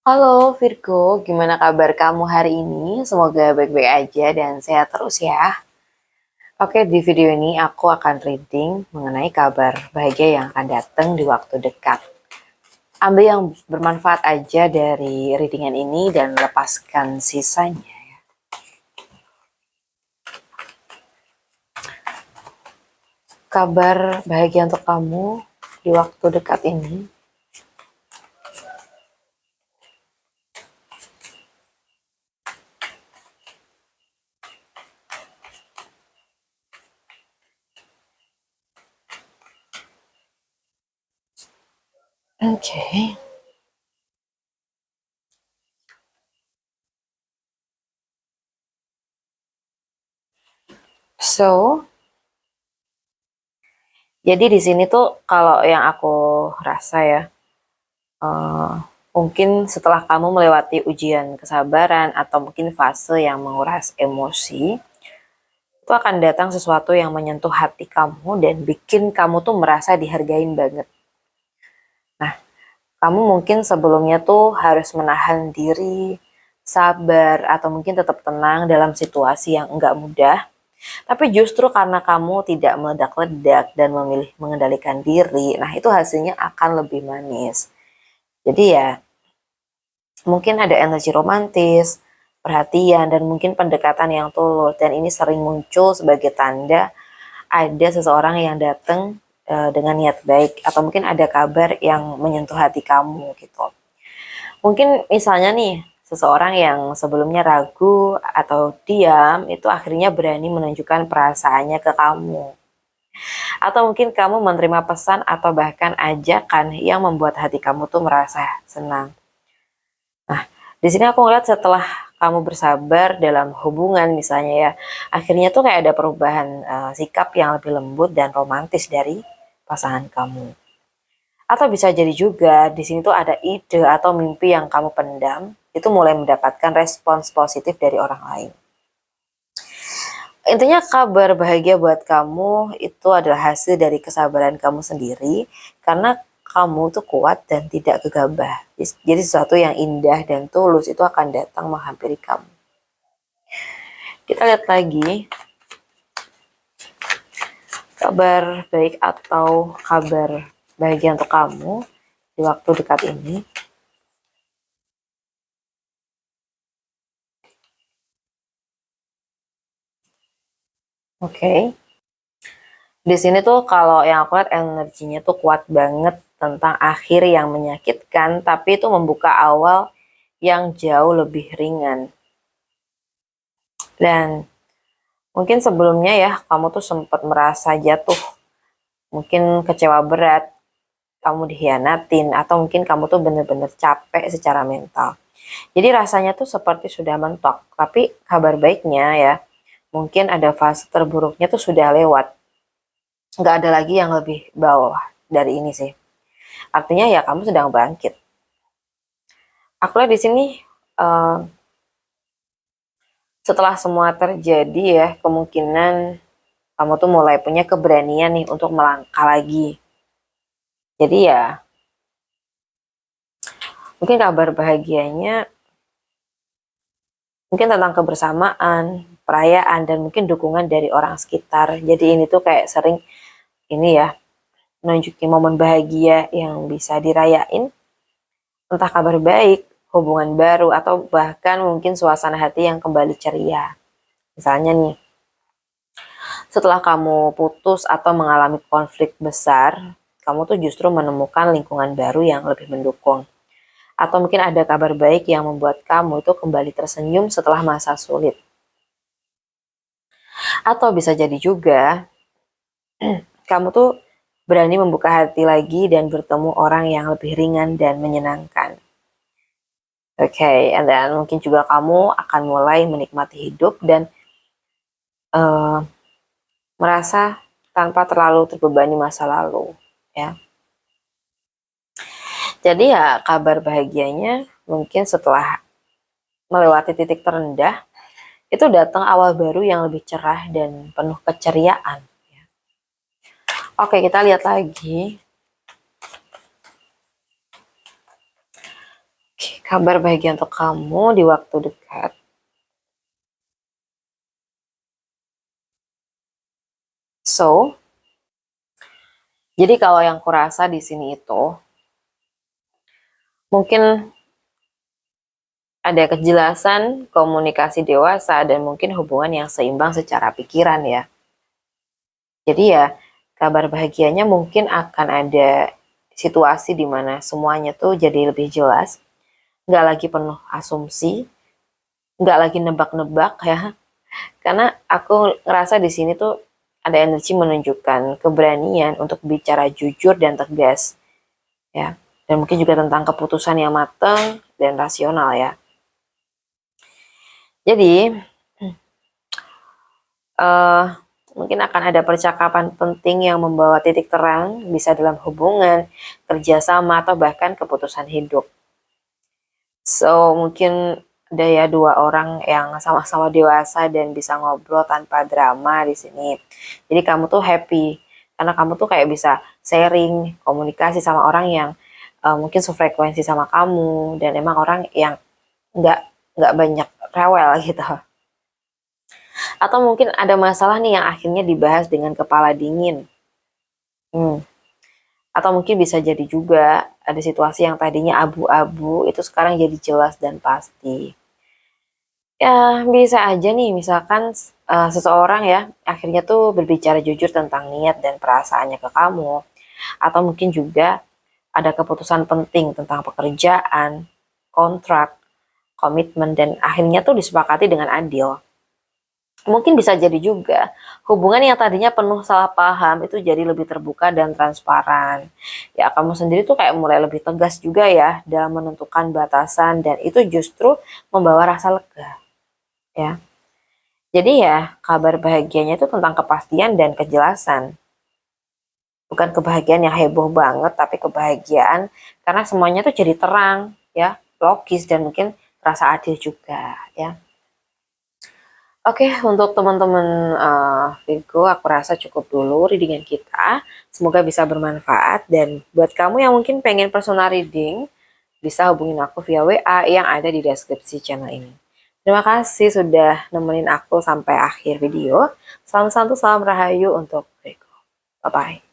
Halo Virgo, gimana kabar kamu hari ini? Semoga baik-baik aja dan sehat terus ya. Oke, di video ini aku akan reading mengenai kabar bahagia yang akan datang di waktu dekat. Ambil yang bermanfaat aja dari readingan ini dan lepaskan sisanya. Kabar bahagia untuk kamu di waktu dekat ini. Oke. So, jadi di sini tuh kalau yang aku rasa ya, eh, mungkin setelah kamu melewati ujian kesabaran atau mungkin fase yang menguras emosi, itu akan datang sesuatu yang menyentuh hati kamu dan bikin kamu tuh merasa dihargain banget. Nah, kamu mungkin sebelumnya tuh harus menahan diri, sabar, atau mungkin tetap tenang dalam situasi yang enggak mudah. Tapi justru karena kamu tidak meledak-ledak dan memilih mengendalikan diri, nah itu hasilnya akan lebih manis. Jadi ya, mungkin ada energi romantis, perhatian, dan mungkin pendekatan yang tulus. Dan ini sering muncul sebagai tanda ada seseorang yang datang dengan niat baik, atau mungkin ada kabar yang menyentuh hati kamu gitu. Mungkin misalnya nih, seseorang yang sebelumnya ragu atau diam, itu akhirnya berani menunjukkan perasaannya ke kamu. Atau mungkin kamu menerima pesan atau bahkan ajakan yang membuat hati kamu tuh merasa senang. Nah, di sini aku ngeliat setelah kamu bersabar dalam hubungan misalnya ya, akhirnya tuh kayak ada perubahan sikap yang lebih lembut dan romantis dari pasangan kamu. Atau bisa jadi juga di sini tuh ada ide atau mimpi yang kamu pendam, itu mulai mendapatkan respons positif dari orang lain. Intinya kabar bahagia buat kamu itu adalah hasil dari kesabaran kamu sendiri karena kamu tuh kuat dan tidak gegabah. Jadi sesuatu yang indah dan tulus itu akan datang menghampiri kamu. Kita lihat lagi kabar baik atau kabar bahagia untuk kamu di waktu dekat ini. Oke. Di sini tuh kalau yang aku lihat energinya tuh kuat banget tentang akhir yang menyakitkan, tapi itu membuka awal yang jauh lebih ringan. Dan mungkin sebelumnya ya, kamu tuh sempat merasa jatuh, mungkin kecewa berat, kamu dikhianatin, atau mungkin kamu tuh bener-bener capek secara mental. Jadi rasanya tuh seperti sudah mentok, tapi kabar baiknya ya, mungkin ada fase terburuknya tuh sudah lewat. Nggak ada lagi yang lebih bawah dari ini sih. Artinya ya kamu sedang bangkit. Aku lihat di sini uh, setelah semua terjadi ya, kemungkinan kamu tuh mulai punya keberanian nih untuk melangkah lagi. Jadi ya, mungkin kabar bahagianya mungkin tentang kebersamaan, perayaan, dan mungkin dukungan dari orang sekitar. Jadi ini tuh kayak sering ini ya, menunjukin momen bahagia yang bisa dirayain, entah kabar baik, hubungan baru, atau bahkan mungkin suasana hati yang kembali ceria. Misalnya nih, setelah kamu putus atau mengalami konflik besar, kamu tuh justru menemukan lingkungan baru yang lebih mendukung. Atau mungkin ada kabar baik yang membuat kamu itu kembali tersenyum setelah masa sulit. Atau bisa jadi juga, kamu tuh berani membuka hati lagi dan bertemu orang yang lebih ringan dan menyenangkan. Oke, and then mungkin juga kamu akan mulai menikmati hidup dan uh, merasa tanpa terlalu terbebani masa lalu, ya. Jadi ya kabar bahagianya mungkin setelah melewati titik terendah, itu datang awal baru yang lebih cerah dan penuh keceriaan. Oke, kita lihat lagi. kabar bahagia untuk kamu di waktu dekat. So, jadi kalau yang kurasa di sini itu mungkin ada kejelasan, komunikasi dewasa, dan mungkin hubungan yang seimbang secara pikiran ya. Jadi ya, kabar bahagianya mungkin akan ada situasi di mana semuanya tuh jadi lebih jelas, nggak lagi penuh asumsi, nggak lagi nebak-nebak ya. Karena aku ngerasa di sini tuh ada energi menunjukkan keberanian untuk bicara jujur dan tegas ya. Dan mungkin juga tentang keputusan yang matang dan rasional ya. Jadi, uh, mungkin akan ada percakapan penting yang membawa titik terang, bisa dalam hubungan, kerjasama, atau bahkan keputusan hidup. So, mungkin ada ya dua orang yang sama-sama dewasa dan bisa ngobrol tanpa drama di sini. Jadi kamu tuh happy, karena kamu tuh kayak bisa sharing, komunikasi sama orang yang mungkin sefrekuensi sama kamu, dan emang orang yang nggak nggak banyak rewel gitu. Atau mungkin ada masalah nih yang akhirnya dibahas dengan kepala dingin. Atau mungkin bisa jadi juga ada situasi yang tadinya abu-abu itu sekarang jadi jelas dan pasti. Ya, bisa aja nih misalkan seseorang ya akhirnya tuh berbicara jujur tentang niat dan perasaannya ke kamu. Atau mungkin juga ada keputusan penting tentang pekerjaan, kontrak, komitmen, dan akhirnya tuh disepakati dengan adil. Mungkin bisa jadi juga hubungan yang tadinya penuh salah paham itu jadi lebih terbuka dan transparan. Ya, kamu sendiri tuh kayak mulai lebih tegas juga ya dalam menentukan batasan, dan itu justru membawa rasa lega. Ya. Jadi ya, kabar bahagianya itu tentang kepastian dan kejelasan. Bukan kebahagiaan yang heboh banget, tapi kebahagiaan karena semuanya tuh jadi terang, ya, logis, dan mungkin rasa adil juga, ya. Oke, untuk teman-teman Virgo, aku rasa cukup dulu readingan kita. Semoga bisa bermanfaat, dan buat kamu yang mungkin pengen personal reading, bisa hubungin aku via WA yang ada di deskripsi channel ini. Terima kasih sudah nemenin aku sampai akhir video. Salam santu, salam rahayu untuk Virgo. Bye-bye.